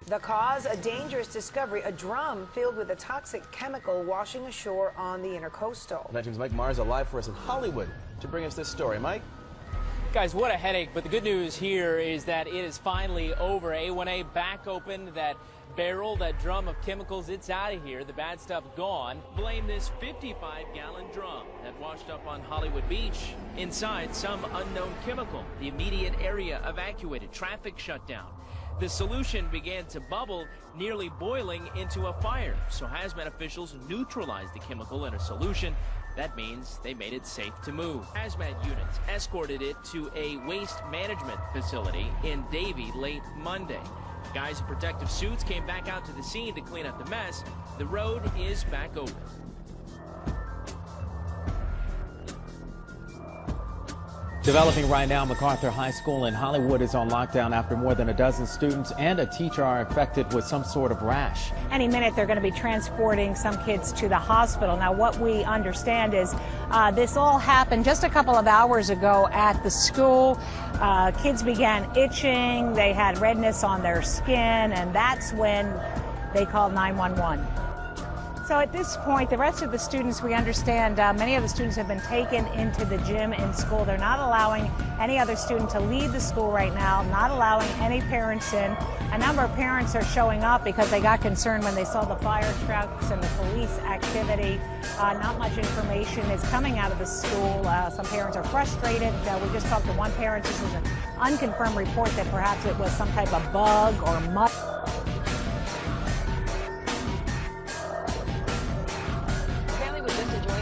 The cause, a dangerous discovery, a drum filled with a toxic chemical washing ashore on the Intercoastal. 19's Mike Mars live for us in Hollywood to bring us this story. Mike? Guys, what a headache, but the good news here is that it is finally over. A1A back open, that barrel, that drum of chemicals, it's out of here. The bad stuff gone. Blame this 55-gallon drum that washed up on Hollywood Beach. Inside, some unknown chemical. The immediate area evacuated, traffic shut down. The solution began to bubble, nearly boiling into a fire. So hazmat officials neutralized the chemical in a solution. That means they made it safe to move. Hazmat units escorted it to a waste management facility in Davie late Monday. Guys in protective suits came back out to the scene to clean up the mess. The road is back open. Developing right now, MacArthur High School in Hollywood is on lockdown after more than a dozen students and a teacher are infected with some sort of rash. Any minute they're going to be transporting some kids to the hospital. Now what we understand is this all happened just a couple of hours ago at the school. Kids began itching, they had redness on their skin, and that's when they called 911. So at this point, the rest of the students, we understand many of the students have been taken into the gym in school. They're not allowing any other student to leave the school right now, not allowing any parents in. A number of parents are showing up because they got concerned when they saw the fire trucks and the police activity. Not much information is coming out of the school. Some parents are frustrated. We just talked to one parent. This is an unconfirmed report that perhaps it was some type of bug or mud.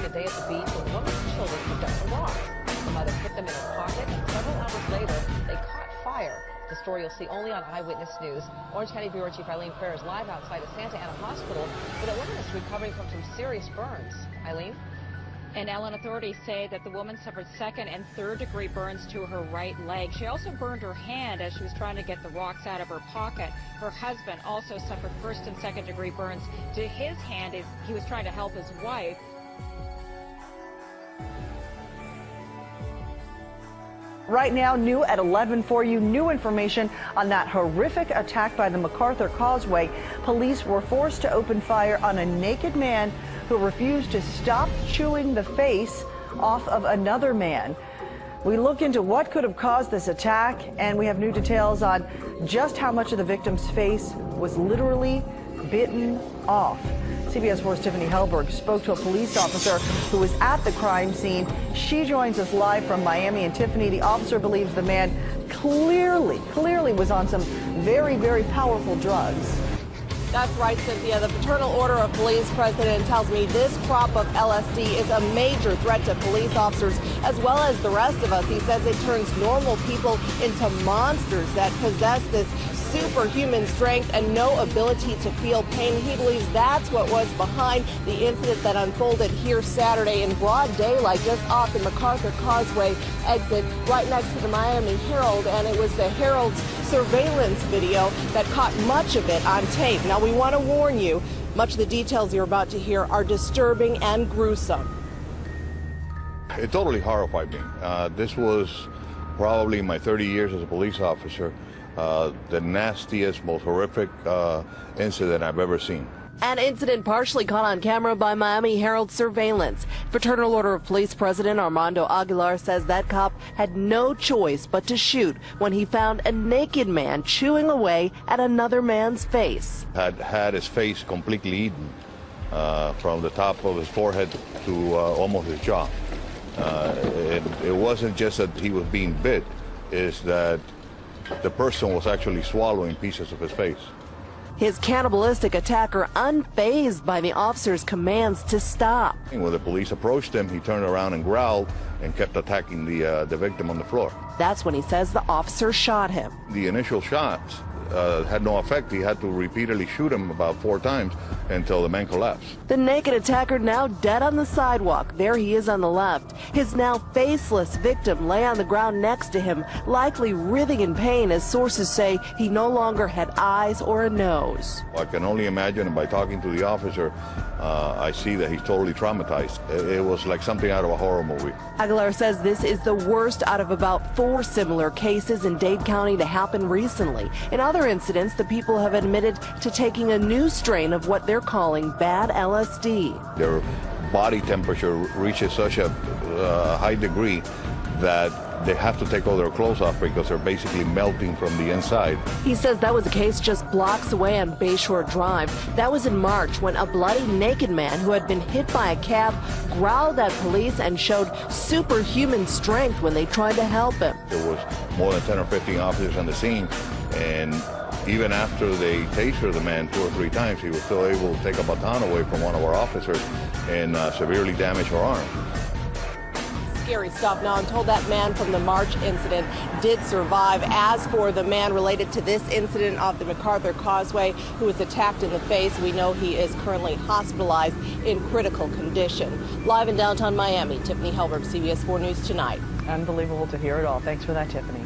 Day at the beach when one of the children picked up some rocks. The mother put them in her pocket, and several hours later, they caught fire. The story you'll see only on Eyewitness News. Orange County Bureau Chief Eileen Fair is live outside of Santa Ana Hospital with a woman that's recovering from some serious burns. Eileen? And Ellen, authorities say that the woman suffered second and third degree burns to her right leg. She also burned her hand as she was trying to get the rocks out of her pocket. Her husband also suffered first and second degree burns to his hand as he was trying to help his wife. Right now, new at 11 for you, new information on that horrific attack by the MacArthur Causeway. Police were forced to open fire on a naked man who refused to stop chewing the face off of another man. We look into what could have caused this attack, and we have new details on just how much of the victim's face was literally bitten off. CBS 4's Tiffany Hellberg spoke to a police officer who was at the crime scene. She joins us live from Miami. And Tiffany, the officer believes the man clearly was on some very, very powerful drugs. That's right, Cynthia. The Fraternal Order of Police president tells me this crop of LSD is a major threat to police officers as well as the rest of us. He says it turns normal people into monsters that possess this superhuman strength and no ability to feel pain. He believes that's what was behind the incident that unfolded here Saturday in broad daylight just off the MacArthur Causeway exit right next to the Miami Herald, and it was the Herald's surveillance video that caught much of it on tape. Now we want to warn you, much of the details you're about to hear are disturbing and gruesome. It totally horrified me. This was probably in my 30 years as a police officer, the nastiest, most horrific incident I've ever seen. An incident partially caught on camera by Miami Herald surveillance. Fraternal Order of Police President Armando Aguilar says that cop had no choice but to shoot when he found a naked man chewing away at another man's face. Had his face completely eaten from the top of his forehead to almost his jaw. It wasn't just that he was being bit, it's that the person was actually swallowing pieces of his face. His cannibalistic attacker unfazed by the officer's commands to stop. When the police approached him, he turned around and growled and kept attacking the victim on the floor. That's when he says the officer shot him. The initial shots had no effect. He had to repeatedly shoot him about 4 times until the man collapsed. The naked attacker now dead on the sidewalk. There he is on the left. His now faceless victim lay on the ground next to him, likely writhing in pain as sources say he no longer had eyes or a nose. I can only imagine by talking to the officer I see that he's totally traumatized. It was like something out of a horror movie. Aguilar says this is the worst out of about 4 similar cases in Dade County to happen recently. In other incidents, the people have admitted to taking a new strain of what they're calling bad LSD. Their body temperature reaches such a high degree that they have to take all their clothes off because they're basically melting from the inside. He says that was the case just blocks away on Bayshore Drive. That was in March when a bloody naked man who had been hit by a cab growled at police and showed superhuman strength when they tried to help him. There was more than 10 or 15 officers on the scene, and even after they tasered the man 2 or 3 times, he was still able to take a baton away from one of our officers and severely damage her arm. Scary stuff. Now, I'm told that man from the March incident did survive. As for the man related to this incident off the MacArthur Causeway who was attacked in the face, we know he is currently hospitalized in critical condition. Live in downtown Miami, Tiffany Helberg, CBS 4 News Tonight. Unbelievable to hear it all. Thanks for that, Tiffany.